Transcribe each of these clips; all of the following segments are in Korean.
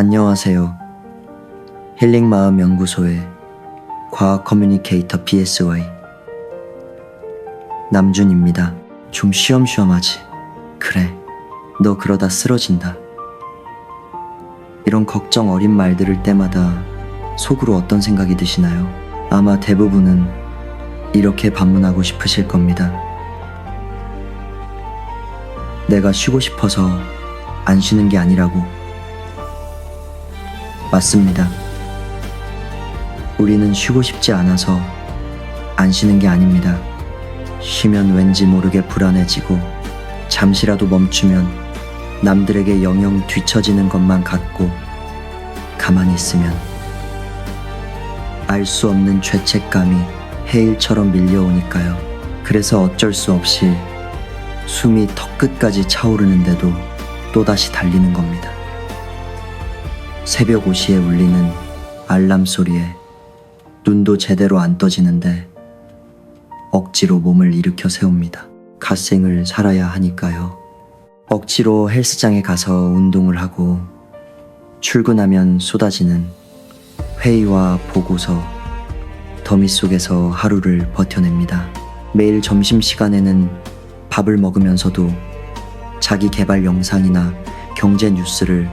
안녕하세요. 힐링마음연구소의 과학 커뮤니케이터 BSY 남준입니다. 좀 쉬엄쉬엄하지. 그래, 너 그러다 쓰러진다. 이런 걱정 어린 말 들을 때마다 속으로 어떤 생각이 드시나요? 아마 대부분은 이렇게 반문하고 싶으실 겁니다. 내가 쉬고 싶어서 안 쉬는 게 아니라고. 맞습니다. 우리는 쉬고 싶지 않아서 안 쉬는 게 아닙니다. 쉬면 왠지 모르게 불안해지고 잠시라도 멈추면 남들에게 영영 뒤처지는 것만 같고 가만히 있으면 알 수 없는 죄책감이 해일처럼 밀려오니까요. 그래서 어쩔 수 없이 숨이 턱끝까지 차오르는데도 또다시 달리는 겁니다. 새벽 5시에 울리는 알람 소리에 눈도 제대로 안 떠지는데 억지로 몸을 일으켜 세웁니다. 갓생을 살아야 하니까요. 억지로 헬스장에 가서 운동을 하고 출근하면 쏟아지는 회의와 보고서, 더미 속에서 하루를 버텨냅니다. 매일 점심시간에는 밥을 먹으면서도 자기 개발 영상이나 경제 뉴스를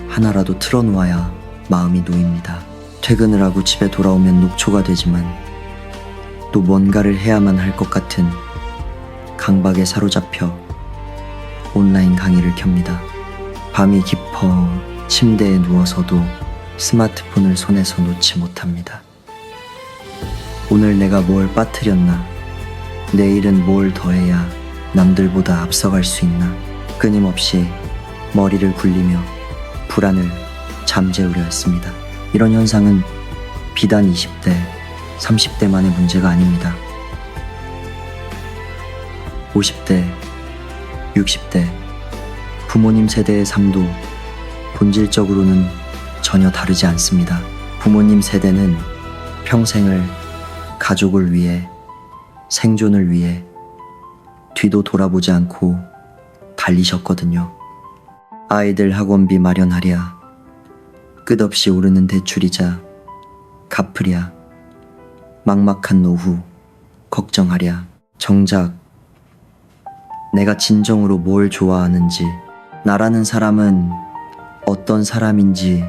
하나라도 틀어놓아야 마음이 놓입니다. 퇴근을 하고 집에 돌아오면 녹초가 되지만 또 뭔가를 해야만 할 것 같은 강박에 사로잡혀 온라인 강의를 켭니다. 밤이 깊어 침대에 누워서도 스마트폰을 손에서 놓지 못합니다. 오늘 내가 뭘 빠뜨렸나? 내일은 뭘 더해야 남들보다 앞서갈 수 있나? 끊임없이 머리를 굴리며 불안을 잠재우려 했습니다. 이런 현상은 비단 20대, 30대만의 문제가 아닙니다. 50대, 60대, 부모님 세대의 삶도 본질적으로는 전혀 다르지 않습니다. 부모님 세대는 평생을 가족을 위해, 생존을 위해 뒤도 돌아보지 않고 달리셨거든요. 아이들 학원비 마련하랴, 끝없이 오르는 대출이자 갚으랴, 막막한 노후 걱정하랴. 정작 내가 진정으로 뭘 좋아하는지, 나라는 사람은 어떤 사람인지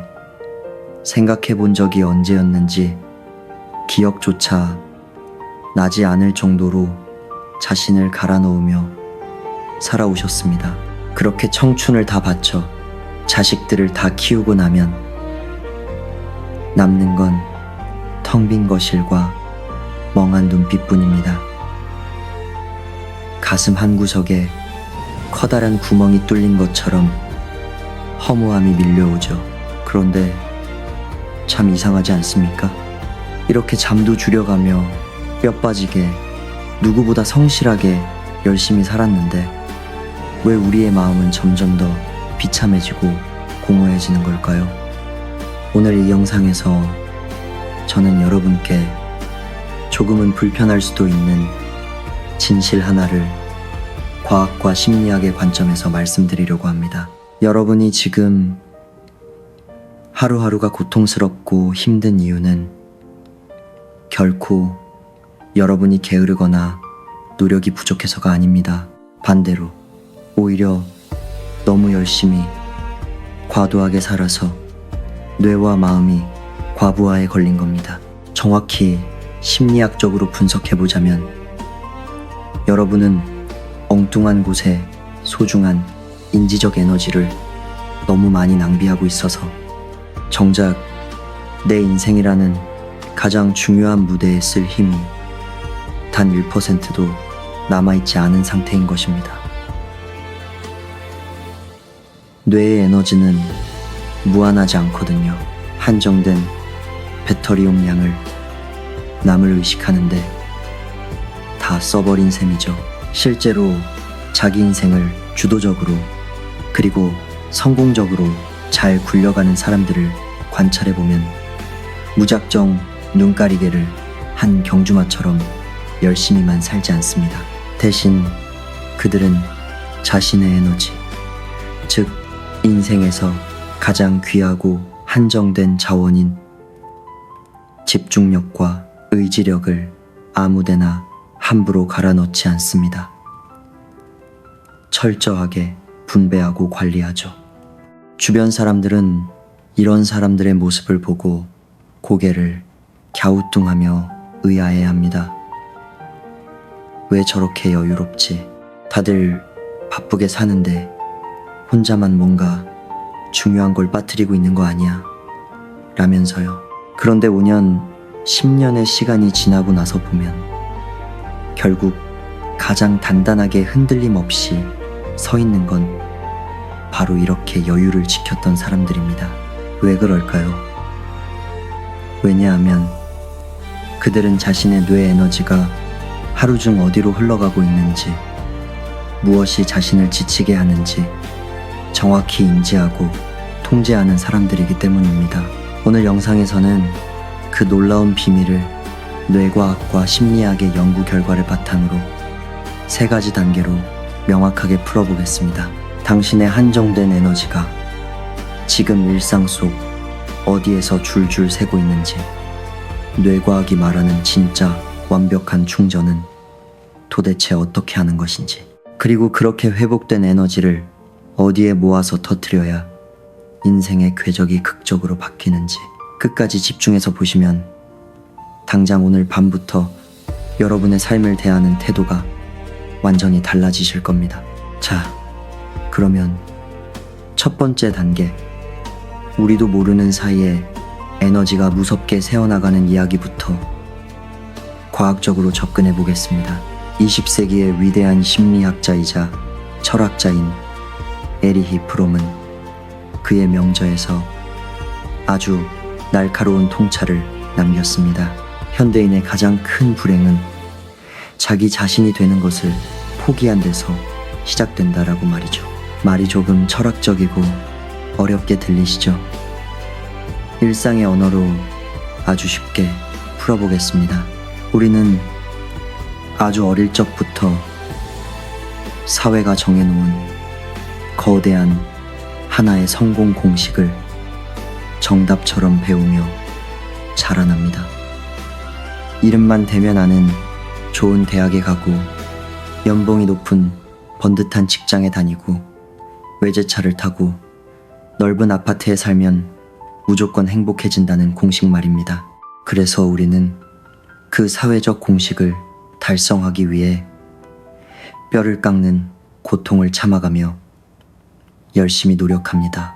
생각해 본 적이 언제였는지 기억조차 나지 않을 정도로 자신을 갈아 넣으며 살아오셨습니다. 그렇게 청춘을 다 바쳐 자식들을 다 키우고 나면 남는 건 텅 빈 거실과 멍한 눈빛뿐입니다. 가슴 한구석에 커다란 구멍이 뚫린 것처럼 허무함이 밀려오죠. 그런데 참 이상하지 않습니까? 이렇게 잠도 줄여가며 뼈 빠지게 누구보다 성실하게 열심히 살았는데 왜 우리의 마음은 점점 더 비참해지고 공허해지는 걸까요? 오늘 이 영상에서 저는 여러분께 조금은 불편할 수도 있는 진실 하나를 과학과 심리학의 관점에서 말씀드리려고 합니다. 여러분이 지금 하루하루가 고통스럽고 힘든 이유는 결코 여러분이 게으르거나 노력이 부족해서가 아닙니다. 반대로 오히려 너무 열심히 과도하게 살아서 뇌와 마음이 과부하에 걸린 겁니다. 정확히 심리학적으로 분석해보자면 여러분은 엉뚱한 곳에 소중한 인지적 에너지를 너무 많이 낭비하고 있어서 정작 내 인생이라는 가장 중요한 무대에 쓸 힘이 단 1%도 남아있지 않은 상태인 것입니다. 뇌의 에너지는 무한하지 않거든요. 한정된 배터리 용량을 남을 의식하는데 다 써버린 셈이죠. 실제로 자기 인생을 주도적으로 그리고 성공적으로 잘 굴려가는 사람들을 관찰해보면 무작정 눈가리개를 한 경주마처럼 열심히만 살지 않습니다. 대신 그들은 자신의 에너지, 즉 인생에서 가장 귀하고 한정된 자원인 집중력과 의지력을 아무데나 함부로 갈아넣지 않습니다. 철저하게 분배하고 관리하죠. 주변 사람들은 이런 사람들의 모습을 보고 고개를 갸우뚱하며 의아해합니다. 왜 저렇게 여유롭지? 다들 바쁘게 사는데 혼자만 뭔가 중요한 걸 빠뜨리고 있는 거 아니야? 라면서요. 그런데 5년, 10년의 시간이 지나고 나서 보면 결국 가장 단단하게 흔들림 없이 서 있는 건 바로 이렇게 여유를 지켰던 사람들입니다. 왜 그럴까요? 왜냐하면 그들은 자신의 뇌 에너지가 하루 중 어디로 흘러가고 있는지, 무엇이 자신을 지치게 하는지 정확히 인지하고 통제하는 사람들이기 때문입니다. 오늘 영상에서는 그 놀라운 비밀을 뇌과학과 심리학의 연구 결과를 바탕으로 3가지 단계로 명확하게 풀어보겠습니다. 당신의 한정된 에너지가 지금 일상 속 어디에서 줄줄 새고 있는지, 뇌과학이 말하는 진짜 완벽한 충전은 도대체 어떻게 하는 것인지, 그리고 그렇게 회복된 에너지를 어디에 모아서 터뜨려야 인생의 궤적이 극적으로 바뀌는지 끝까지 집중해서 보시면 당장 오늘 밤부터 여러분의 삶을 대하는 태도가 완전히 달라지실 겁니다. 자, 그러면 첫 번째 단계, 우리도 모르는 사이에 에너지가 무섭게 새어나가는 이야기부터 과학적으로 접근해 보겠습니다. 20세기의 위대한 심리학자이자 철학자인 에리히 프롬은 그의 명저에서 아주 날카로운 통찰을 남겼습니다. 현대인의 가장 큰 불행은 자기 자신이 되는 것을 포기한 데서 시작된다라고 말이죠. 말이 조금 철학적이고 어렵게 들리시죠? 일상의 언어로 아주 쉽게 풀어보겠습니다. 우리는 아주 어릴 적부터 사회가 정해놓은 거대한 하나의 성공 공식을 정답처럼 배우며 자라납니다. 이름만 대면 아는 좋은 대학에 가고 연봉이 높은 번듯한 직장에 다니고 외제차를 타고 넓은 아파트에 살면 무조건 행복해진다는 공식 말입니다. 그래서 우리는 그 사회적 공식을 달성하기 위해 뼈를 깎는 고통을 참아가며 열심히 노력합니다.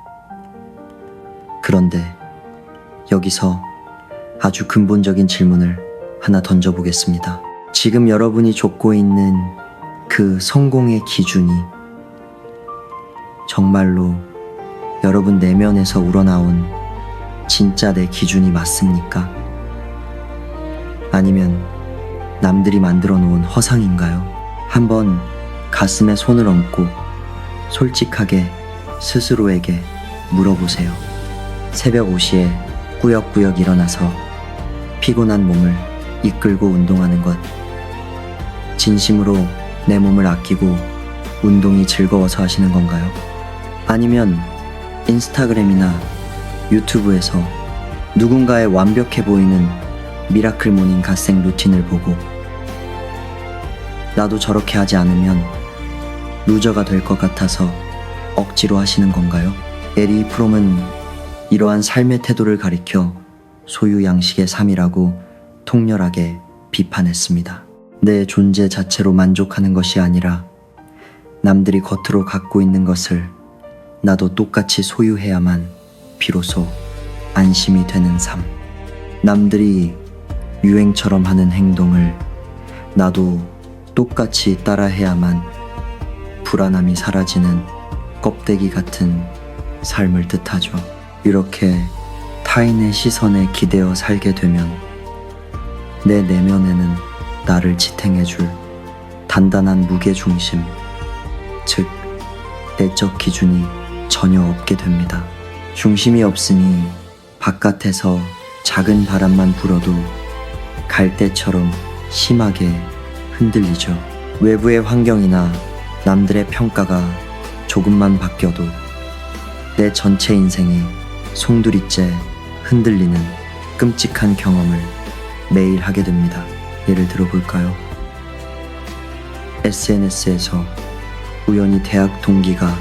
그런데 여기서 아주 근본적인 질문을 하나 던져보겠습니다. 지금 여러분이 좇고 있는 그 성공의 기준이 정말로 여러분 내면에서 우러나온 진짜 내 기준이 맞습니까? 아니면 남들이 만들어 놓은 허상인가요? 한번 가슴에 손을 얹고 솔직하게 스스로에게 물어보세요. 새벽 5시에 꾸역꾸역 일어나서 피곤한 몸을 이끌고 운동하는 것, 진심으로 내 몸을 아끼고 운동이 즐거워서 하시는 건가요? 아니면 인스타그램이나 유튜브에서 누군가의 완벽해 보이는 미라클 모닝 갓생 루틴을 보고 나도 저렇게 하지 않으면 루저가 될 것 같아서 억지로 하시는 건가요? 에리 프롬은 이러한 삶의 태도를 가리켜 소유 양식의 삶이라고 통렬하게 비판했습니다. 내 존재 자체로 만족하는 것이 아니라 남들이 겉으로 갖고 있는 것을 나도 똑같이 소유해야만 비로소 안심이 되는 삶. 남들이 유행처럼 하는 행동을 나도 똑같이 따라해야만 불안함이 사라지는 껍데기 같은 삶을 뜻하죠. 이렇게 타인의 시선에 기대어 살게 되면 내 내면에는 나를 지탱해줄 단단한 무게중심, 즉 내적 기준이 전혀 없게 됩니다. 중심이 없으니 바깥에서 작은 바람만 불어도 갈대처럼 심하게 흔들리죠. 외부의 환경이나 남들의 평가가 조금만 바뀌어도 내 전체 인생이 송두리째 흔들리는 끔찍한 경험을 매일 하게 됩니다. 예를 들어볼까요? SNS에서 우연히 대학 동기가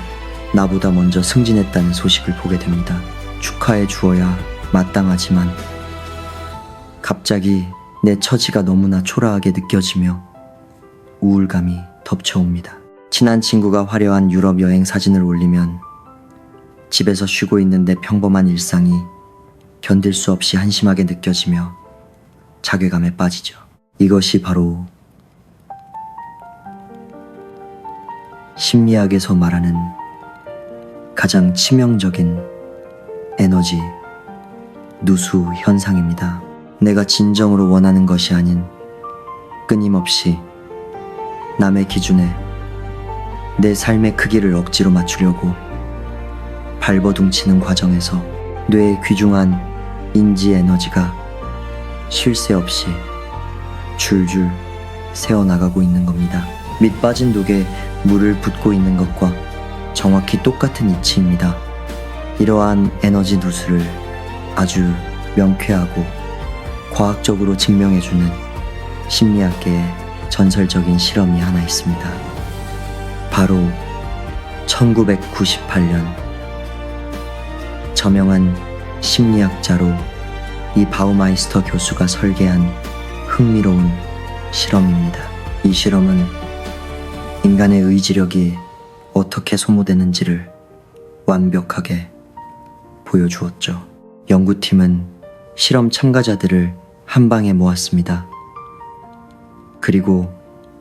나보다 먼저 승진했다는 소식을 보게 됩니다. 축하해 주어야 마땅하지만 갑자기 내 처지가 너무나 초라하게 느껴지며 우울감이 덮쳐옵니다. 친한 친구가 화려한 유럽 여행 사진을 올리면 집에서 쉬고 있는 내 평범한 일상이 견딜 수 없이 한심하게 느껴지며 자괴감에 빠지죠. 이것이 바로 심리학에서 말하는 가장 치명적인 에너지 누수 현상입니다. 내가 진정으로 원하는 것이 아닌 끊임없이 남의 기준에 내 삶의 크기를 억지로 맞추려고 발버둥치는 과정에서 뇌의 귀중한 인지 에너지가 쉴 새 없이 줄줄 새어나가고 있는 겁니다. 밑빠진 독에 물을 붓고 있는 것과 정확히 똑같은 이치입니다. 이러한 에너지 누수를 아주 명쾌하고 과학적으로 증명해주는 심리학계의 전설적인 실험이 하나 있습니다. 바로 1998년 저명한 심리학자로 이 바우마이스터 교수가 설계한 흥미로운 실험입니다. 이 실험은 인간의 의지력이 어떻게 소모되는지를 완벽하게 보여주었죠. 연구팀은 실험 참가자들을 한 방에 모았습니다. 그리고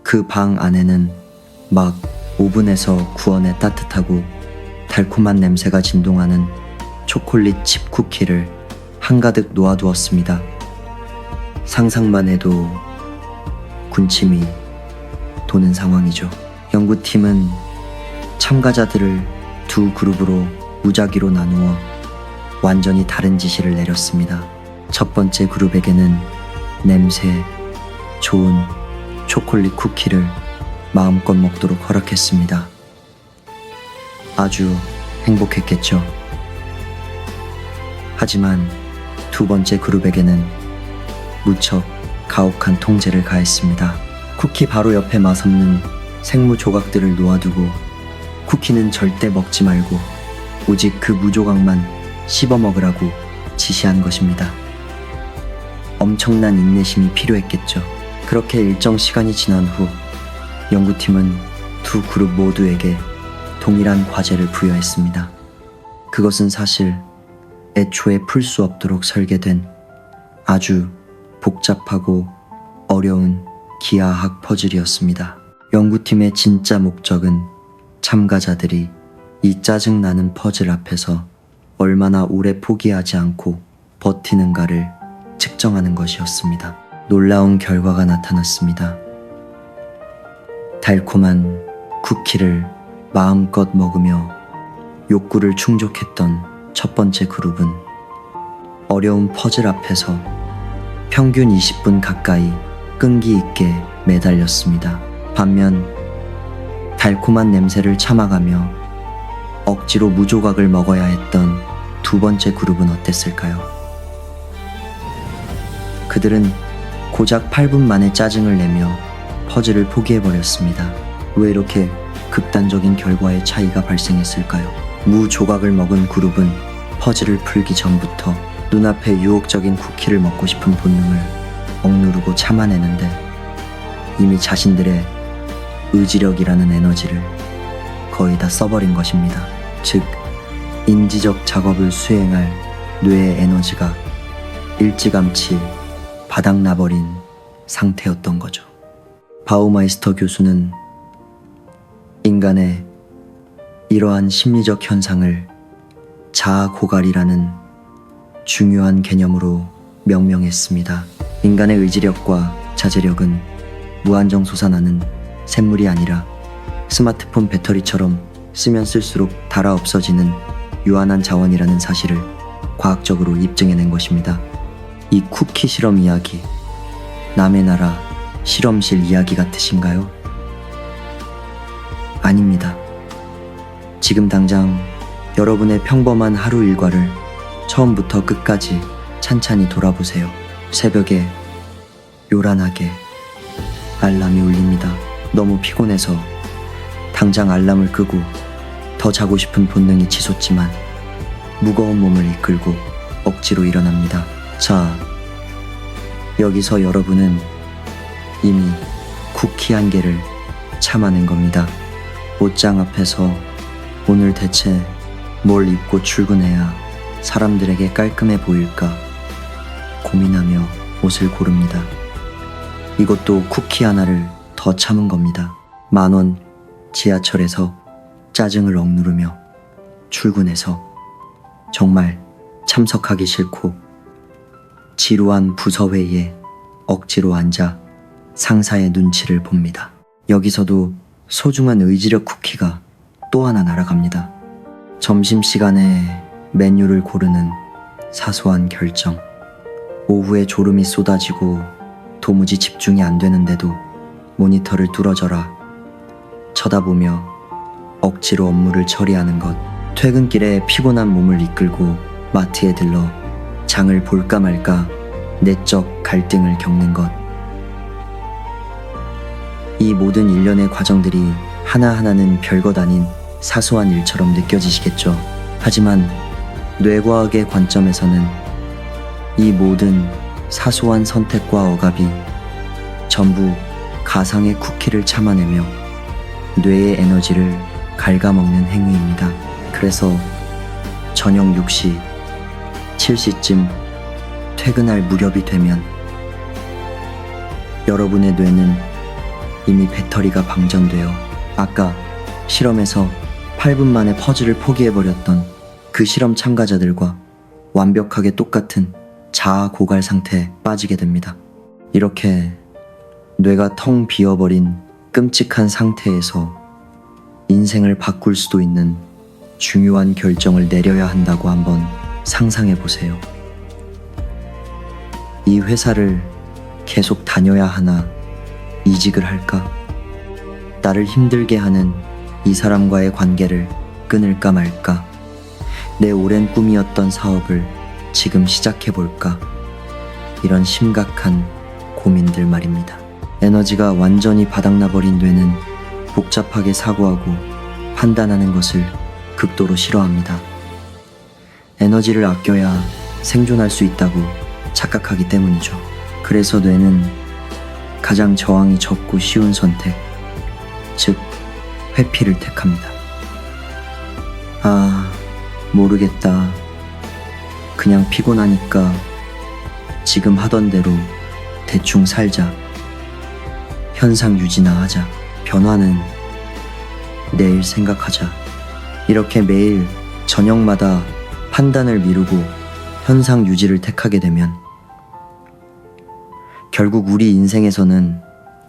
그 방 안에는 막 오븐에서 구워내 따뜻하고 달콤한 냄새가 진동하는 초콜릿 칩 쿠키를 한가득 놓아두었습니다. 상상만 해도 군침이 도는 상황이죠. 연구팀은 참가자들을 두 그룹으로 무작위로 나누어 완전히 다른 지시를 내렸습니다. 첫 번째 그룹에게는 냄새 좋은 초콜릿 쿠키를 마음껏 먹도록 허락했습니다. 아주 행복했겠죠. 하지만 두 번째 그룹에게는 무척 가혹한 통제를 가했습니다. 쿠키 바로 옆에 맛없는 생무 조각들을 놓아두고 쿠키는 절대 먹지 말고 오직 그 무조각만 씹어 먹으라고 지시한 것입니다. 엄청난 인내심이 필요했겠죠. 그렇게 일정 시간이 지난 후 연구팀은 두 그룹 모두에게 동일한 과제를 부여했습니다. 그것은 사실 애초에 풀 수 없도록 설계된 아주 복잡하고 어려운 기하학 퍼즐이었습니다. 연구팀의 진짜 목적은 참가자들이 이 짜증나는 퍼즐 앞에서 얼마나 오래 포기하지 않고 버티는가를 측정하는 것이었습니다. 놀라운 결과가 나타났습니다. 달콤한 쿠키를 마음껏 먹으며 욕구를 충족했던 첫 번째 그룹은 어려운 퍼즐 앞에서 평균 20분 가까이 끈기 있게 매달렸습니다. 반면 달콤한 냄새를 참아가며 억지로 무조각을 먹어야 했던 두 번째 그룹은 어땠을까요? 그들은 고작 8분 만에 짜증을 내며 퍼즐을 포기해버렸습니다. 왜 이렇게 극단적인 결과의 차이가 발생했을까요? 무조각을 먹은 그룹은 퍼즐을 풀기 전부터 눈앞에 유혹적인 쿠키를 먹고 싶은 본능을 억누르고 참아내는데 이미 자신들의 의지력이라는 에너지를 거의 다 써버린 것입니다. 즉, 인지적 작업을 수행할 뇌의 에너지가 일찌감치 바닥나버린 상태였던 거죠. 바우마이스터 교수는 인간의 이러한 심리적 현상을 자아고갈이라는 중요한 개념으로 명명했습니다. 인간의 의지력과 자제력은 무한정 솟아나는 샘물이 아니라 스마트폰 배터리처럼 쓰면 쓸수록 닳아 없어지는 유한한 자원이라는 사실을 과학적으로 입증해낸 것입니다. 이 쿠키 실험 이야기, 남의 나라 실험실 이야기 같으신가요? 아닙니다. 지금 당장 여러분의 평범한 하루 일과를 처음부터 끝까지 찬찬히 돌아보세요. 새벽에 요란하게 알람이 울립니다. 너무 피곤해서 당장 알람을 끄고 더 자고 싶은 본능이 치솟지만 무거운 몸을 이끌고 억지로 일어납니다. 자, 여기서 여러분은 이미 쿠키 한 개를 참아낸 겁니다. 옷장 앞에서 오늘 대체 뭘 입고 출근해야 사람들에게 깔끔해 보일까 고민하며 옷을 고릅니다. 이것도 쿠키 하나를 더 참은 겁니다. 10,000원 지하철에서 짜증을 억누르며 출근해서 정말 참석하기 싫고 지루한 부서회의에 억지로 앉아 상사의 눈치를 봅니다. 여기서도 소중한 의지력 쿠키가 또 하나 날아갑니다. 점심시간에 메뉴를 고르는 사소한 결정. 오후에 졸음이 쏟아지고 도무지 집중이 안 되는데도 모니터를 뚫어져라 쳐다보며 억지로 업무를 처리하는 것. 퇴근길에 피곤한 몸을 이끌고 마트에 들러 장을 볼까 말까 내적 갈등을 겪는 것. 이 모든 일련의 과정들이 하나하나는 별것 아닌 사소한 일처럼 느껴지시겠죠. 하지만 뇌과학의 관점에서는 이 모든 사소한 선택과 억압이 전부 가상의 쿠키를 참아내며 뇌의 에너지를 갉아먹는 행위입니다. 그래서 저녁 6시, 7시쯤 퇴근할 무렵이 되면 여러분의 뇌는 이미 배터리가 방전되어 아까 실험에서 8분 만에 퍼즐을 포기해버렸던 그 실험 참가자들과 완벽하게 똑같은 자아 고갈 상태에 빠지게 됩니다. 이렇게 뇌가 텅 비어버린 끔찍한 상태에서 인생을 바꿀 수도 있는 중요한 결정을 내려야 한다고 한번 상상해 보세요. 이 회사를 계속 다녀야 하나, 이직을 할까? 나를 힘들게 하는 이 사람과의 관계를 끊을까 말까? 내 오랜 꿈이었던 사업을 지금 시작해 볼까? 이런 심각한 고민들 말입니다. 에너지가 완전히 바닥나버린 뇌는 복잡하게 사고하고 판단하는 것을 극도로 싫어합니다. 에너지를 아껴야 생존할 수 있다고 착각하기 때문이죠. 그래서 뇌는 가장 저항이 적고 쉬운 선택, 즉 회피를 택합니다. 아, 모르겠다. 그냥 피곤하니까 지금 하던 대로 대충 살자. 현상 유지나 하자. 변화는 내일 생각하자. 이렇게 매일 저녁마다 판단을 미루고 현상 유지를 택하게 되면 결국 우리 인생에서는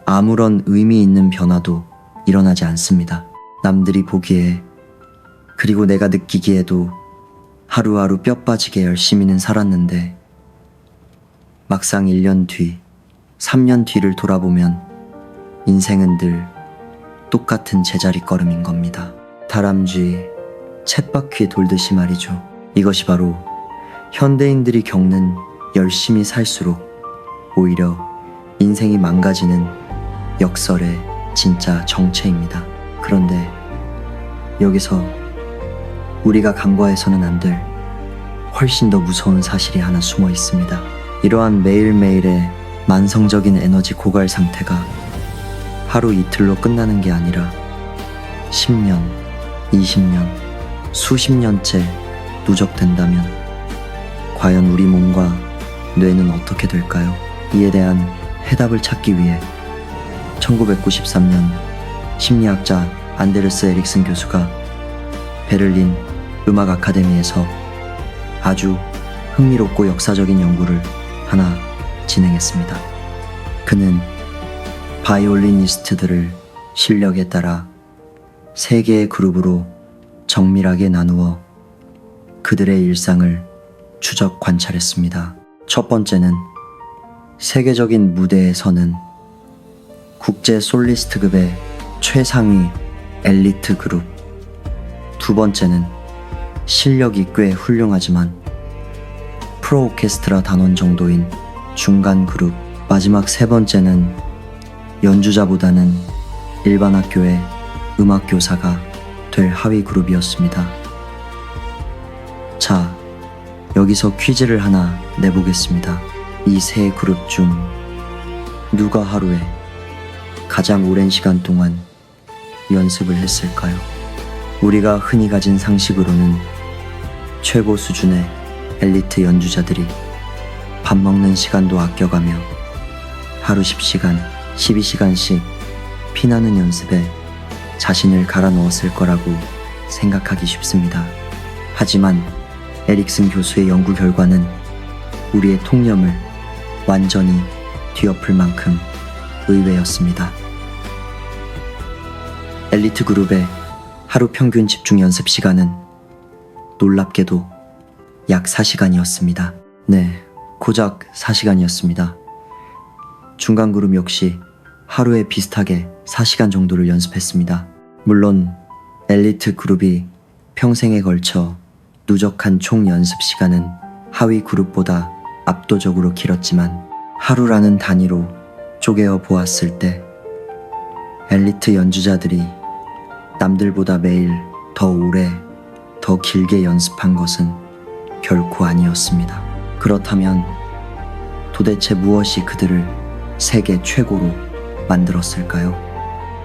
아무런 의미 있는 변화도 일어나지 않습니다. 남들이 보기에, 그리고 내가 느끼기에도 하루하루 뼈 빠지게 열심히는 살았는데 막상 1년 뒤, 3년 뒤를 돌아보면 인생은 늘 똑같은 제자리 걸음인 겁니다. 다람쥐 쳇바퀴에 돌듯이 말이죠. 이것이 바로 현대인들이 겪는 열심히 살수록 오히려 인생이 망가지는 역설의 진짜 정체입니다. 그런데 여기서 우리가 간과해서는 안 될 훨씬 더 무서운 사실이 하나 숨어 있습니다. 이러한 매일매일의 만성적인 에너지 고갈 상태가 하루 이틀로 끝나는 게 아니라 10년, 20년, 수십 년째 누적된다면 과연 우리 몸과 뇌는 어떻게 될까요? 이에 대한 해답을 찾기 위해 1993년 심리학자 안데르스 에릭슨 교수가 베를린 음악 아카데미에서 아주 흥미롭고 역사적인 연구를 하나 진행했습니다. 그는 바이올리니스트들을 실력에 따라 3개의 그룹으로 정밀하게 나누어 그들의 일상을 추적 관찰했습니다. 첫 번째는 세계적인 무대에 서는 국제 솔리스트급의 최상위 엘리트 그룹. 두 번째는 실력이 꽤 훌륭하지만 프로 오케스트라 단원 정도인 중간 그룹. 마지막 세 번째는 연주자보다는 일반 학교의 음악 교사가 될 하위 그룹이었습니다. 자, 여기서 퀴즈를 하나 내보겠습니다. 이 세 그룹 중 누가 하루에 가장 오랜 시간 동안 연습을 했을까요? 우리가 흔히 가진 상식으로는 최고 수준의 엘리트 연주자들이 밥 먹는 시간도 아껴가며 하루 10시간, 12시간씩 피나는 연습에 자신을 갈아 넣었을 거라고 생각하기 쉽습니다. 하지만 에릭슨 교수의 연구 결과는 우리의 통념을 완전히 뒤엎을 만큼 의외였습니다. 엘리트 그룹의 하루 평균 집중 연습 시간은 놀랍게도 약 4시간이었습니다. 네, 고작 4시간이었습니다. 중간 그룹 역시 하루에 비슷하게 4시간 정도를 연습했습니다. 물론 엘리트 그룹이 평생에 걸쳐 누적한 총 연습 시간은 하위 그룹보다 압도적으로 길었지만 하루라는 단위로 쪼개어 보았을 때 엘리트 연주자들이 남들보다 매일 더 오래, 더 길게 연습한 것은 결코 아니었습니다. 그렇다면 도대체 무엇이 그들을 세계 최고로 만들었을까요?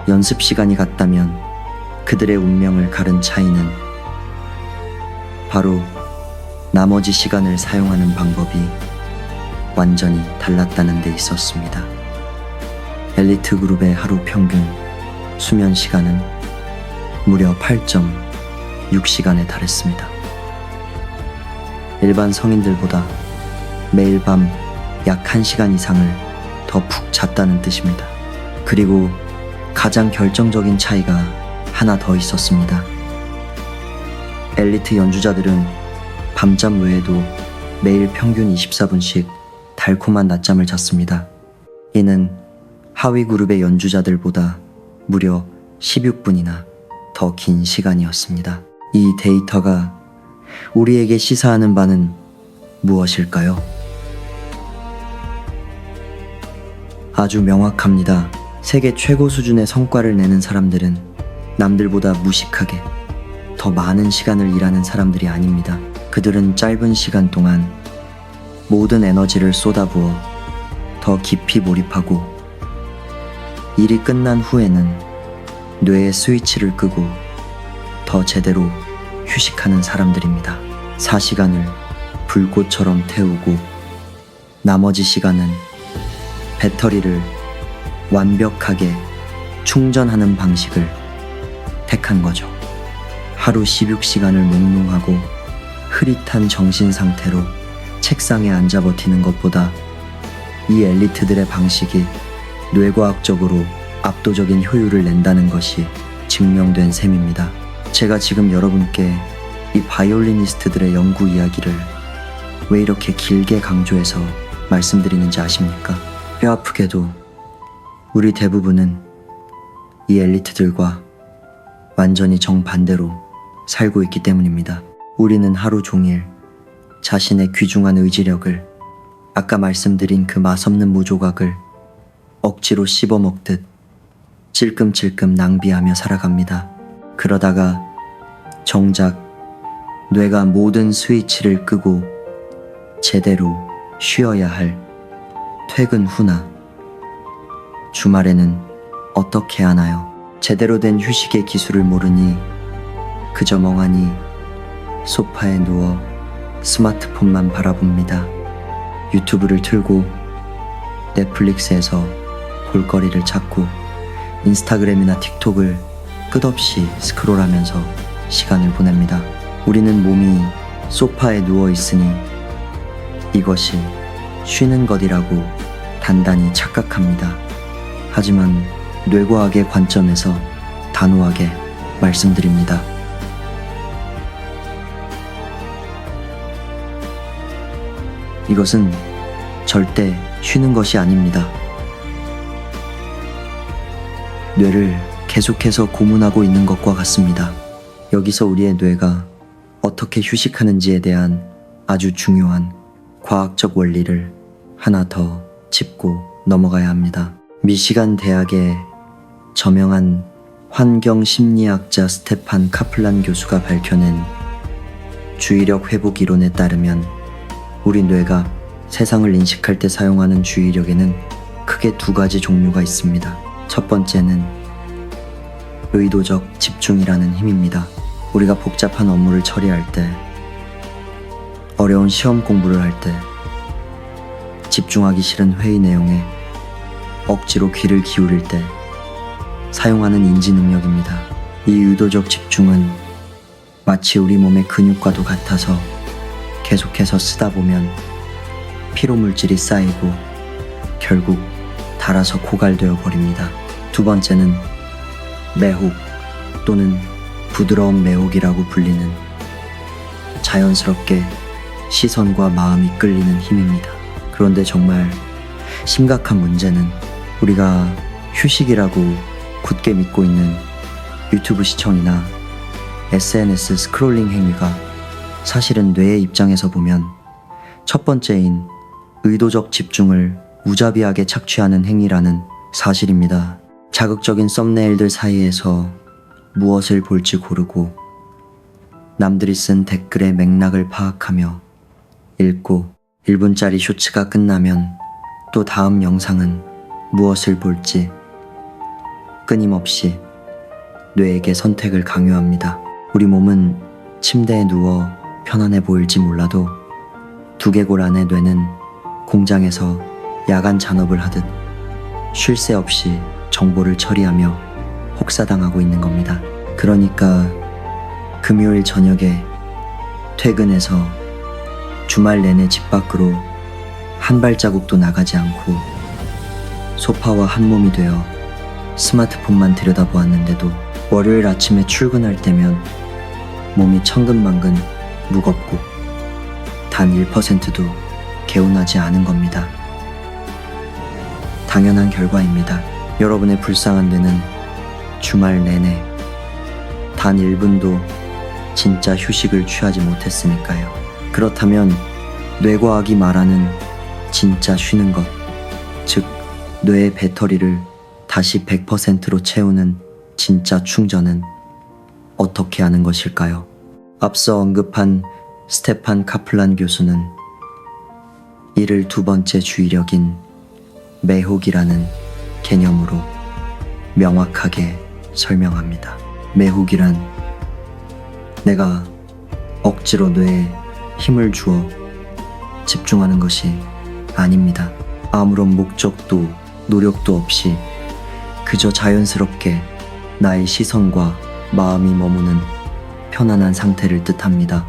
연습 시간이 같다면 그들의 운명을 가른 차이는 바로 나머지 시간을 사용하는 방법이 완전히 달랐다는 데 있었습니다. 엘리트 그룹의 하루 평균 수면 시간은 무려 8.6시간에 달했습니다. 일반 성인들보다 매일 밤 약 1시간 이상을 더 푹 잤다는 뜻입니다. 그리고 가장 결정적인 차이가 하나 더 있었습니다. 엘리트 연주자들은 밤잠 외에도 매일 평균 24분씩 달콤한 낮잠을 잤습니다. 이는 하위 그룹의 연주자들보다 무려 16분이나 더 긴 시간이었습니다. 이 데이터가 우리에게 시사하는 바는 무엇일까요? 아주 명확합니다. 세계 최고 수준의 성과를 내는 사람들은 남들보다 무식하게 더 많은 시간을 일하는 사람들이 아닙니다. 그들은 짧은 시간 동안 모든 에너지를 쏟아부어 더 깊이 몰입하고 일이 끝난 후에는 뇌의 스위치를 끄고 더 제대로 휴식하는 사람들입니다. 4시간을 불꽃처럼 태우고 나머지 시간은 배터리를 완벽하게 충전하는 방식을 택한 거죠. 하루 16시간을 몽롱하고 흐릿한 정신 상태로 책상에 앉아 버티는 것보다 이 엘리트들의 방식이 뇌과학적으로 압도적인 효율을 낸다는 것이 증명된 셈입니다. 제가 지금 여러분께 이 바이올리니스트들의 연구 이야기를 왜 이렇게 길게 강조해서 말씀드리는지 아십니까? 뼈아프게도 우리 대부분은 이 엘리트들과 완전히 정반대로 살고 있기 때문입니다. 우리는 하루 종일 자신의 귀중한 의지력을, 아까 말씀드린 그 맛없는 무조각을 억지로 씹어먹듯 찔끔찔끔 낭비하며 살아갑니다. 그러다가 정작 뇌가 모든 스위치를 끄고 제대로 쉬어야 할 퇴근 후나 주말에는 어떻게 하나요? 제대로 된 휴식의 기술을 모르니 그저 멍하니 소파에 누워 스마트폰만 바라봅니다. 유튜브를 틀고 넷플릭스에서 볼거리를 찾고 인스타그램이나 틱톡을 끝없이 스크롤하면서 시간을 보냅니다. 우리는 몸이 소파에 누워 있으니 이것이 쉬는 것이라고 단단히 착각합니다. 하지만 뇌과학의 관점에서 단호하게 말씀드립니다. 이것은 절대 쉬는 것이 아닙니다. 뇌를 계속해서 고문하고 있는 것과 같습니다. 여기서 우리의 뇌가 어떻게 휴식하는지에 대한 아주 중요한 과학적 원리를 하나 더 짚고 넘어가야 합니다. 미시간 대학의 저명한 환경심리학자 스테판 카플란 교수가 밝혀낸 주의력 회복 이론에 따르면 우리 뇌가 세상을 인식할 때 사용하는 주의력에는 크게 두 가지 종류가 있습니다. 첫 번째는 의도적 집중이라는 힘입니다. 우리가 복잡한 업무를 처리할 때, 어려운 시험 공부를 할 때, 집중하기 싫은 회의 내용에 억지로 귀를 기울일 때 사용하는 인지 능력입니다. 이 의도적 집중은 마치 우리 몸의 근육과도 같아서 계속해서 쓰다 보면 피로 물질이 쌓이고 결국 닳아서 고갈되어 버립니다. 두 번째는 매혹 또는 부드러운 매혹이라고 불리는 자연스럽게 시선과 마음이 끌리는 힘입니다. 그런데 정말 심각한 문제는 우리가 휴식이라고 굳게 믿고 있는 유튜브 시청이나 SNS 스크롤링 행위가 사실은 뇌의 입장에서 보면 첫 번째인 의도적 집중을 무자비하게 착취하는 행위라는 사실입니다. 자극적인 썸네일들 사이에서 무엇을 볼지 고르고 남들이 쓴 댓글의 맥락을 파악하며 읽고 1분짜리 쇼츠가 끝나면 또 다음 영상은 무엇을 볼지 끊임없이 뇌에게 선택을 강요합니다. 우리 몸은 침대에 누워 편안해 보일지 몰라도 두개골 안의 뇌는 공장에서 야간 잔업을 하듯 쉴 새 없이 정보를 처리하며 혹사당하고 있는 겁니다. 그러니까 금요일 저녁에 퇴근해서 주말 내내 집 밖으로 한 발자국도 나가지 않고 소파와 한 몸이 되어 스마트폰만 들여다보았는데도 월요일 아침에 출근할 때면 몸이 천근만근 무겁고 단 1%도 개운하지 않은 겁니다. 당연한 결과입니다. 여러분의 불쌍한 뇌는 주말 내내 단 1분도 진짜 휴식을 취하지 못했으니까요. 그렇다면 뇌과학이 말하는 진짜 쉬는 것, 즉 뇌의 배터리를 다시 100%로 채우는 진짜 충전은 어떻게 하는 것일까요? 앞서 언급한 스테판 카플란 교수는 이를 두 번째 주의력인 매혹이라는 개념으로 명확하게 설명합니다. 매혹이란 내가 억지로 뇌에 힘을 주어 집중하는 것이 아닙니다. 아무런 목적도 노력도 없이 그저 자연스럽게 나의 시선과 마음이 머무는 편안한 상태를 뜻합니다.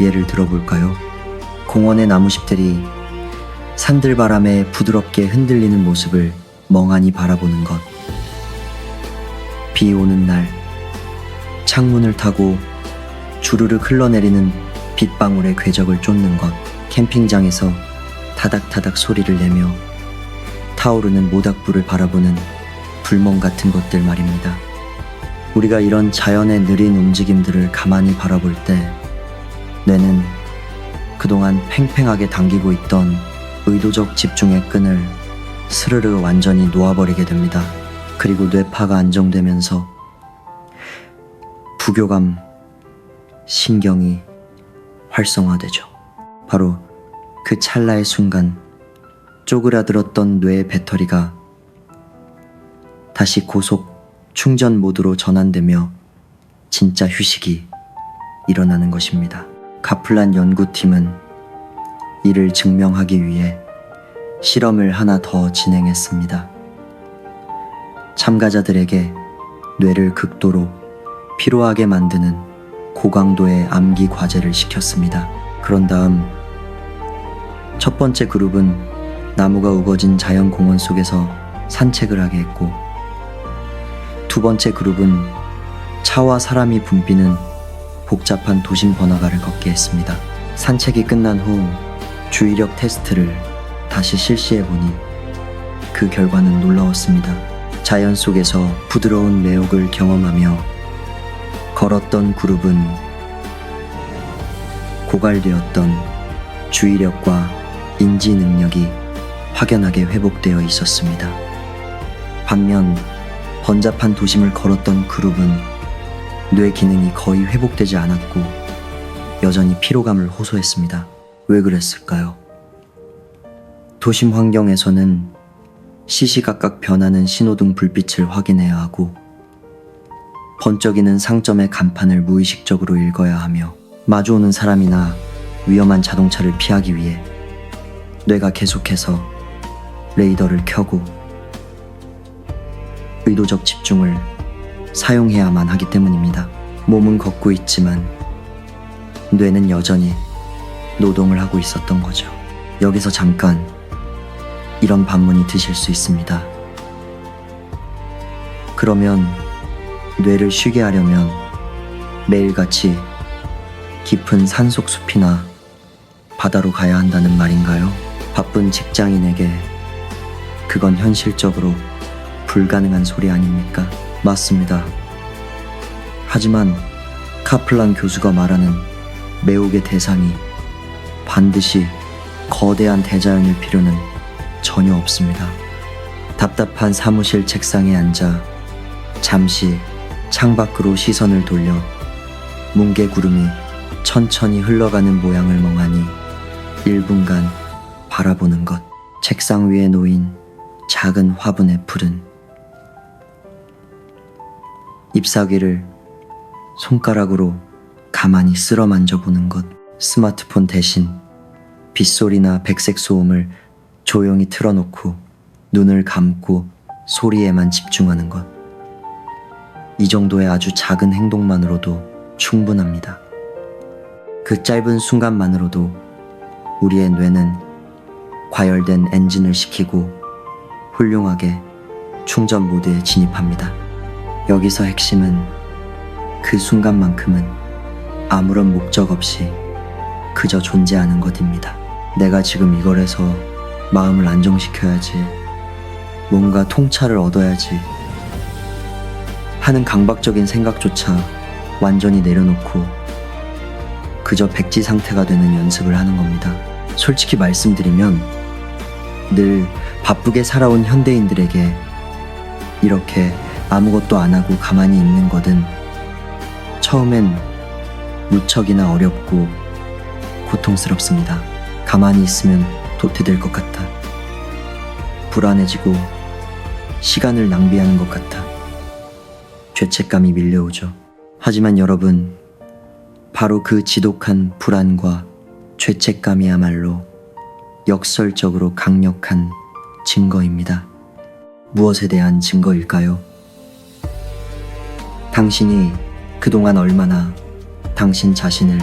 예를 들어볼까요? 공원의 나무잎들이 산들바람에 부드럽게 흔들리는 모습을 멍하니 바라보는 것. 비 오는 날 창문을 타고 주르륵 흘러내리는 빗방울의 궤적을 쫓는 것. 캠핑장에서 타닥타닥 소리를 내며 타오르는 모닥불을 바라보는 불멍 같은 것들 말입니다. 우리가 이런 자연의 느린 움직임들을 가만히 바라볼 때 뇌는 그동안 팽팽하게 당기고 있던 의도적 집중의 끈을 스르르 완전히 놓아버리게 됩니다. 그리고 뇌파가 안정되면서 부교감, 신경이 활성화되죠. 바로 그 찰나의 순간 쪼그라들었던 뇌의 배터리가 다시 고속 충전 모드로 전환되며 진짜 휴식이 일어나는 것입니다. 카플란 연구팀은 이를 증명하기 위해 실험을 하나 더 진행했습니다. 참가자들에게 뇌를 극도로 피로하게 만드는 고강도의 암기 과제를 시켰습니다. 그런 다음 첫 번째 그룹은 나무가 우거진 자연공원 속에서 산책을 하게 했고, 두 번째 그룹은 차와 사람이 붐비는 복잡한 도심 번화가를 걷게 했습니다. 산책이 끝난 후 주의력 테스트를 다시 실시해보니 그 결과는 놀라웠습니다. 자연 속에서 부드러운 매혹을 경험하며 걸었던 그룹은 고갈되었던 주의력과 인지 능력이 확연하게 회복되어 있었습니다. 반면 번잡한 도심을 걸었던 그룹은 뇌 기능이 거의 회복되지 않았고 여전히 피로감을 호소했습니다. 왜 그랬을까요? 도심 환경에서는 시시각각 변하는 신호등 불빛을 확인해야 하고 번쩍이는 상점의 간판을 무의식적으로 읽어야 하며 마주오는 사람이나 위험한 자동차를 피하기 위해 뇌가 계속해서 레이더를 켜고 의도적 집중을 사용해야만 하기 때문입니다. 몸은 걷고 있지만 뇌는 여전히 노동을 하고 있었던 거죠. 여기서 잠깐 이런 반문이 드실 수 있습니다. 그러면 뇌를 쉬게 하려면 매일같이 깊은 산속 숲이나 바다로 가야 한다는 말인가요? 바쁜 직장인에게 그건 현실적으로 불가능한 소리 아닙니까? 맞습니다. 하지만 카플란 교수가 말하는 매혹의 대상이 반드시 거대한 대자연일 필요는 전혀 없습니다. 답답한 사무실 책상에 앉아 잠시 창밖으로 시선을 돌려 뭉게구름이 천천히 흘러가는 모양을 멍하니 1분간 바라보는 것. 책상 위에 놓인 작은 화분의 풀은 잎사귀를 손가락으로 가만히 쓸어 만져보는 것. 스마트폰 대신 빗소리나 백색 소음을 조용히 틀어놓고 눈을 감고 소리에만 집중하는 것. 이 정도의 아주 작은 행동만으로도 충분합니다. 그 짧은 순간만으로도 우리의 뇌는 과열된 엔진을 식히고 훌륭하게 충전 모드에 진입합니다. 여기서 핵심은 그 순간만큼은 아무런 목적 없이 그저 존재하는 것입니다. 내가 지금 이걸 해서 마음을 안정시켜야지, 뭔가 통찰을 얻어야지 하는 강박적인 생각조차 완전히 내려놓고 그저 백지 상태가 되는 연습을 하는 겁니다. 솔직히 말씀드리면 늘 바쁘게 살아온 현대인들에게 이렇게 아무것도 안 하고 가만히 있는 것은 처음엔 무척이나 어렵고 고통스럽습니다. 가만히 있으면 도태될 것 같아. 불안해지고 시간을 낭비하는 것 같아. 죄책감이 밀려오죠. 하지만 여러분, 바로 그 지독한 불안과 죄책감이야말로 역설적으로 강력한 증거입니다. 무엇에 대한 증거일까요? 당신이 그동안 얼마나 당신 자신을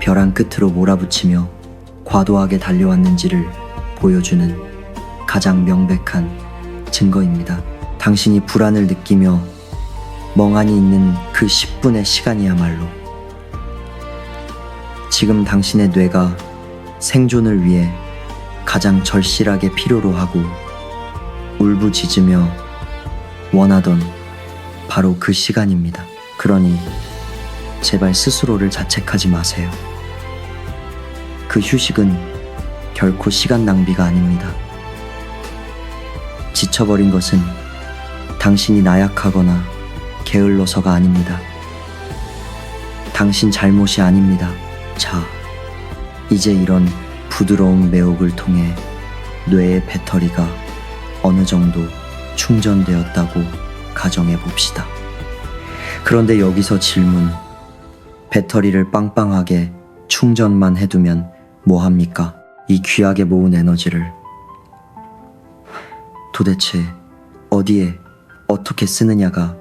벼랑 끝으로 몰아붙이며 과도하게 달려왔는지를 보여주는 가장 명백한 증거입니다. 당신이 불안을 느끼며 멍하니 있는 그 10분의 시간이야말로 지금 당신의 뇌가 생존을 위해 가장 절실하게 필요로 하고 울부짖으며 원하던 바로 그 시간입니다. 그러니 제발 스스로를 자책하지 마세요. 그 휴식은 결코 시간 낭비가 아닙니다. 지쳐버린 것은 당신이 나약하거나 게을러서가 아닙니다. 당신 잘못이 아닙니다. 자, 이제 이런 부드러운 매혹을 통해 뇌의 배터리가 어느 정도 충전되었다고 가정해 봅시다. 그런데 여기서 질문. 배터리를 빵빵하게 충전만 해두면 뭐합니까? 이 귀하게 모은 에너지를 도대체 어디에 어떻게 쓰느냐가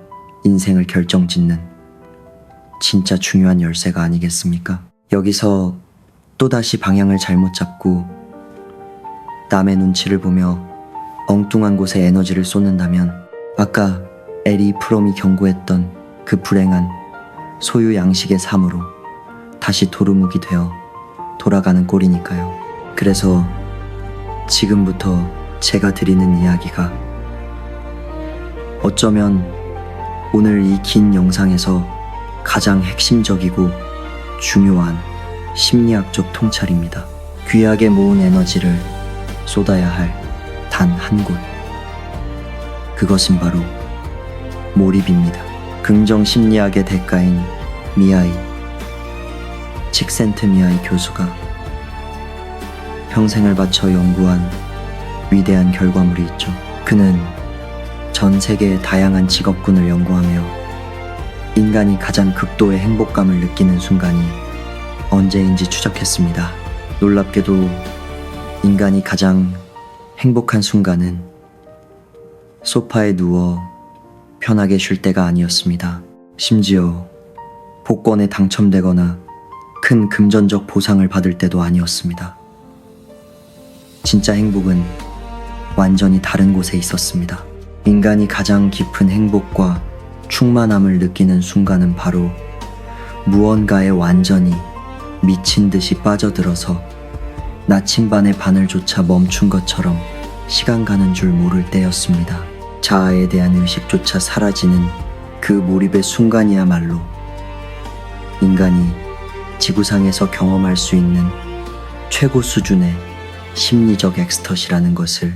인생을 결정짓는 진짜 중요한 열쇠가 아니겠습니까? 여기서 또다시 방향을 잘못 잡고 남의 눈치를 보며 엉뚱한 곳에 에너지를 쏟는다면 아까 에리 프롬이 경고했던 그 불행한 소유 양식의 삶으로 다시 도루묵이 되어 돌아가는 꼴이니까요. 그래서 지금부터 제가 드리는 이야기가 어쩌면 오늘 이 긴 영상에서 가장 핵심적이고 중요한 심리학적 통찰입니다. 귀하게 모은 에너지를 쏟아야 할 단 한 곳. 그것은 바로 몰입입니다. 긍정 심리학의 대가인 미하이, 칙센트미하이 교수가 평생을 바쳐 연구한 위대한 결과물이 있죠. 그는 전 세계의 다양한 직업군을 연구하며 인간이 가장 극도의 행복감을 느끼는 순간이 언제인지 추적했습니다. 놀랍게도 인간이 가장 행복한 순간은 소파에 누워 편하게 쉴 때가 아니었습니다. 심지어 복권에 당첨되거나 큰 금전적 보상을 받을 때도 아니었습니다. 진짜 행복은 완전히 다른 곳에 있었습니다. 인간이 가장 깊은 행복과 충만함을 느끼는 순간은 바로 무언가에 완전히 미친 듯이 빠져들어서 나침반의 바늘조차 멈춘 것처럼 시간 가는 줄 모를 때였습니다. 자아에 대한 의식조차 사라지는 그 몰입의 순간이야말로 인간이 지구상에서 경험할 수 있는 최고 수준의 심리적 엑스터시라는 것을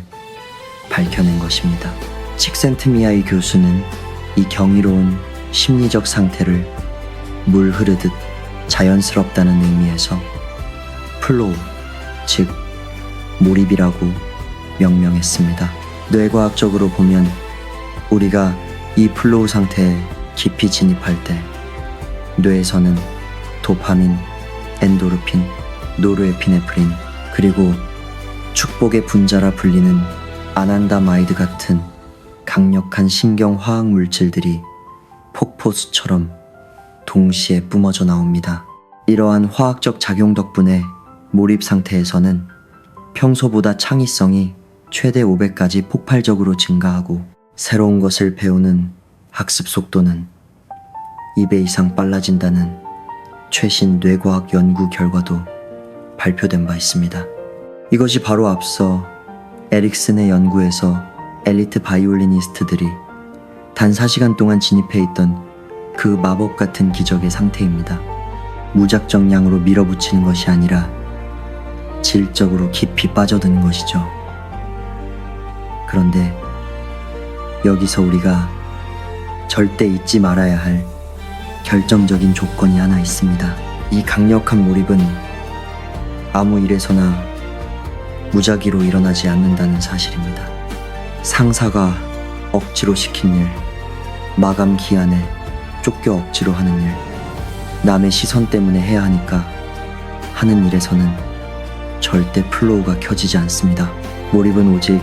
밝혀낸 것입니다. 칙센트미하이 교수는 이 경이로운 심리적 상태를 물 흐르듯 자연스럽다는 의미에서 플로우, 즉 몰입이라고 명명했습니다. 뇌과학적으로 보면 우리가 이 플로우 상태에 깊이 진입할 때 뇌에서는 도파민, 엔도르핀, 노르에피네프린, 그리고 축복의 분자라 불리는 아난다마이드 같은 강력한 신경화학 물질들이 폭포수처럼 동시에 뿜어져 나옵니다. 이러한 화학적 작용 덕분에 몰입 상태에서는 평소보다 창의성이 최대 5배까지 폭발적으로 증가하고 새로운 것을 배우는 학습 속도는 2배 이상 빨라진다는 최신 뇌과학 연구 결과도 발표된 바 있습니다. 이것이 바로 앞서 에릭슨의 연구에서 엘리트 바이올리니스트들이 단 4시간 동안 진입해 있던 그 마법 같은 기적의 상태입니다. 무작정량으로 밀어붙이는 것이 아니라 질적으로 깊이 빠져드는 것이죠. 그런데 여기서 우리가 절대 잊지 말아야 할 결정적인 조건이 하나 있습니다. 이 강력한 몰입은 아무 일에서나 무작위로 일어나지 않는다는 사실입니다. 상사가 억지로 시킨 일, 마감 기한에 쫓겨 억지로 하는 일, 남의 시선 때문에 해야 하니까 하는 일에서는 절대 플로우가 켜지지 않습니다. 몰입은 오직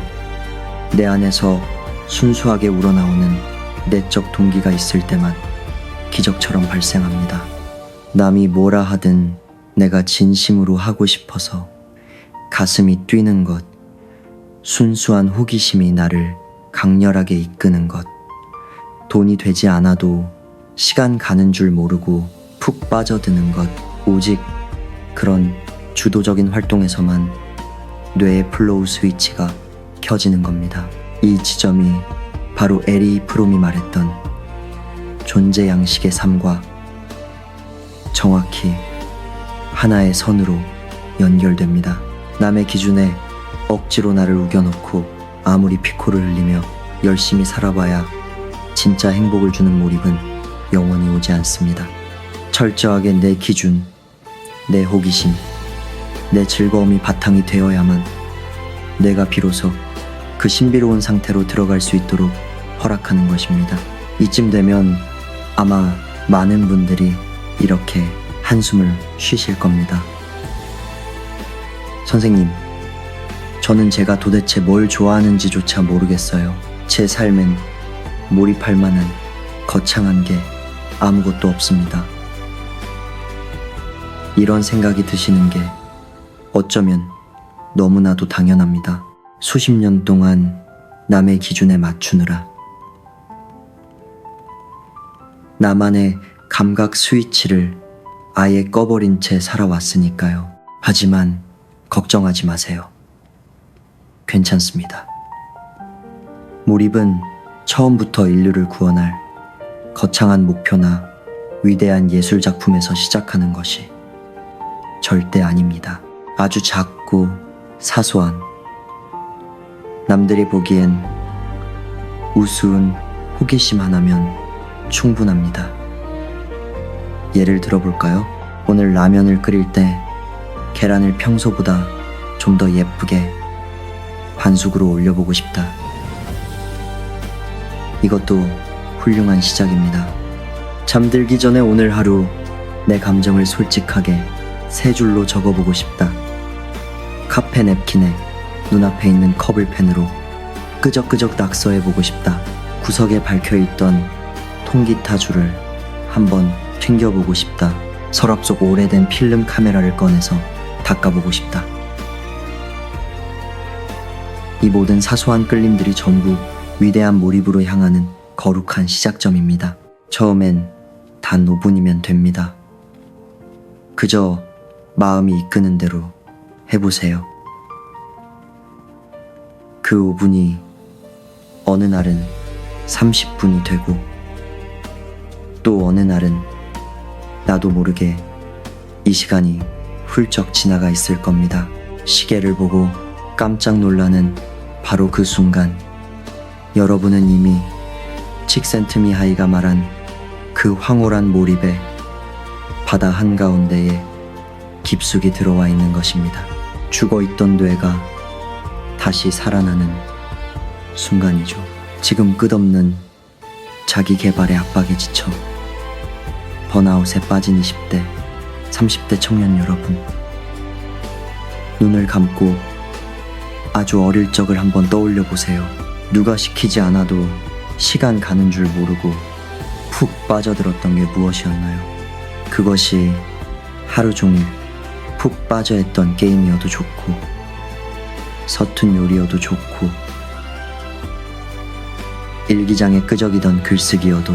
내 안에서 순수하게 우러나오는 내적 동기가 있을 때만 기적처럼 발생합니다. 남이 뭐라 하든 내가 진심으로 하고 싶어서 가슴이 뛰는 것, 순수한 호기심이 나를 강렬하게 이끄는 것, 돈이 되지 않아도 시간 가는 줄 모르고 푹 빠져드는 것, 오직 그런 주도적인 활동에서만 뇌의 플로우 스위치가 켜지는 겁니다. 이 지점이 바로 에리 프롬이 말했던 존재 양식의 삶과 정확히 하나의 선으로 연결됩니다. 남의 기준에 억지로 나를 우겨놓고 아무리 피코를 흘리며 열심히 살아봐야 진짜 행복을 주는 몰입은 영원히 오지 않습니다. 철저하게 내 기준, 내 호기심, 내 즐거움이 바탕이 되어야만 내가 비로소 그 신비로운 상태로 들어갈 수 있도록 허락하는 것입니다. 이쯤 되면 아마 많은 분들이 이렇게 한숨을 쉬실 겁니다. 선생님, 저는 제가 도대체 뭘 좋아하는지조차 모르겠어요. 제 삶엔 몰입할 만한 거창한 게 아무것도 없습니다. 이런 생각이 드시는 게 어쩌면 너무나도 당연합니다. 수십 년 동안 남의 기준에 맞추느라 나만의 감각 스위치를 아예 꺼버린 채 살아왔으니까요. 하지만 걱정하지 마세요. 괜찮습니다. 몰입은 처음부터 인류를 구원할 거창한 목표나 위대한 예술 작품에서 시작하는 것이 절대 아닙니다. 아주 작고 사소한, 남들이 보기엔 우스운 호기심 하나면 충분합니다. 예를 들어볼까요? 오늘 라면을 끓일 때 계란을 평소보다 좀 더 예쁘게 반숙으로 올려보고 싶다. 이것도 훌륭한 시작입니다. 잠들기 전에 오늘 하루 내 감정을 솔직하게 3줄로 적어보고 싶다. 카페 냅킨에 눈앞에 있는 컵을 펜으로 끄적끄적 낙서해보고 싶다. 구석에 박혀있던 통기타 줄을 한번 튕겨보고 싶다. 서랍 속 오래된 필름 카메라를 꺼내서 닦아보고 싶다. 이 모든 사소한 끌림들이 전부 위대한 몰입으로 향하는 거룩한 시작점입니다. 처음엔 단 5분이면 됩니다. 그저 마음이 이끄는 대로 해보세요. 그 5분이 어느 날은 30분이 되고 또 어느 날은 나도 모르게 이 시간이 훌쩍 지나가 있을 겁니다. 시계를 보고 깜짝 놀라는 바로 그 순간, 여러분은 이미 칙센트미하이가 말한 그 황홀한 몰입에 바다 한가운데에 깊숙이 들어와 있는 것입니다. 죽어있던 뇌가 다시 살아나는 순간이죠. 지금 끝없는 자기 개발의 압박에 지쳐 번아웃에 빠진 20대, 30대 청년 여러분, 눈을 감고 아주 어릴 적을 한번 떠올려 보세요. 누가 시키지 않아도 시간 가는 줄 모르고 푹 빠져들었던 게 무엇이었나요? 그것이 하루 종일 푹 빠져했던 게임이어도 좋고, 서툰 요리여도 좋고, 일기장에 끄적이던 글쓰기여도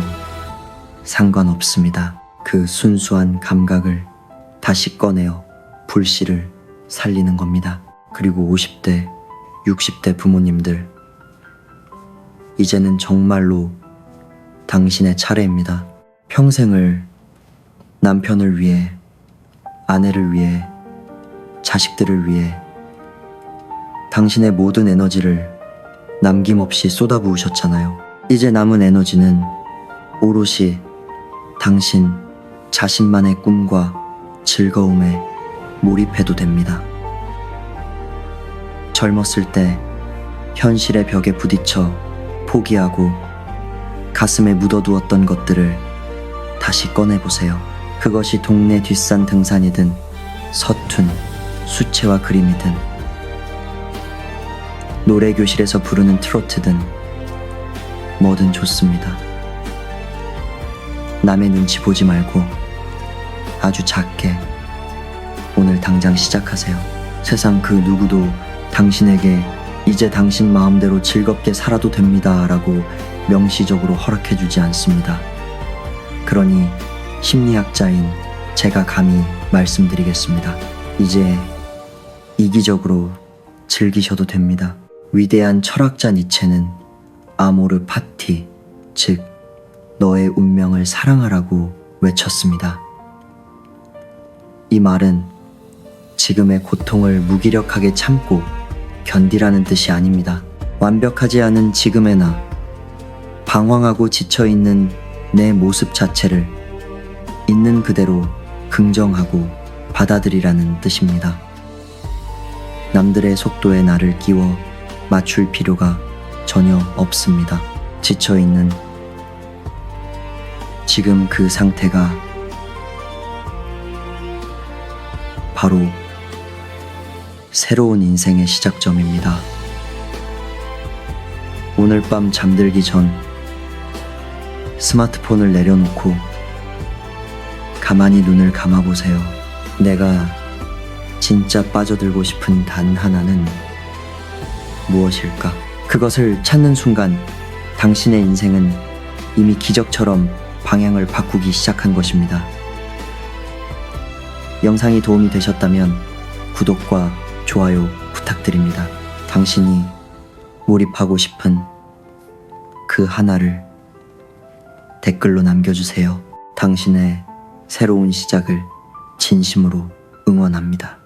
상관없습니다. 그 순수한 감각을 다시 꺼내어 불씨를 살리는 겁니다. 그리고 50대, 60대 부모님들, 이제는 정말로 당신의 차례입니다. 평생을 남편을 위해, 아내를 위해, 자식들을 위해 당신의 모든 에너지를 남김없이 쏟아부으셨잖아요. 이제 남은 에너지는 오롯이 당신 자신만의 꿈과 즐거움에 몰입해도 됩니다. 젊었을 때 현실의 벽에 부딪혀 포기하고 가슴에 묻어두었던 것들을 다시 꺼내보세요. 그것이 동네 뒷산 등산이든 서툰 수채화 그림이든 노래교실에서 부르는 트로트든 뭐든 좋습니다. 남의 눈치 보지 말고 아주 작게 오늘 당장 시작하세요. 세상 그 누구도 당신에게 이제 당신 마음대로 즐겁게 살아도 됩니다 라고 명시적으로 허락해주지 않습니다. 그러니 심리학자인 제가 감히 말씀드리겠습니다. 이제 이기적으로 즐기셔도 됩니다. 위대한 철학자 니체는 아모르 파티, 즉 너의 운명을 사랑하라고 외쳤습니다. 이 말은 지금의 고통을 무기력하게 참고 견디라는 뜻이 아닙니다. 완벽하지 않은 지금의 나, 방황하고 지쳐있는 내 모습 자체를 있는 그대로 긍정하고 받아들이라는 뜻입니다. 남들의 속도에 나를 끼워 맞출 필요가 전혀 없습니다. 지쳐있는 지금 그 상태가 바로 새로운 인생의 시작점입니다. 오늘 밤 잠들기 전 스마트폰을 내려놓고 가만히 눈을 감아보세요. 내가 진짜 빠져들고 싶은 단 하나는 무엇일까? 그것을 찾는 순간 당신의 인생은 이미 기적처럼 방향을 바꾸기 시작한 것입니다. 영상이 도움이 되셨다면 구독과 좋아요 부탁드립니다. 당신이 몰입하고 싶은 그 하나를 댓글로 남겨주세요. 당신의 새로운 시작을 진심으로 응원합니다.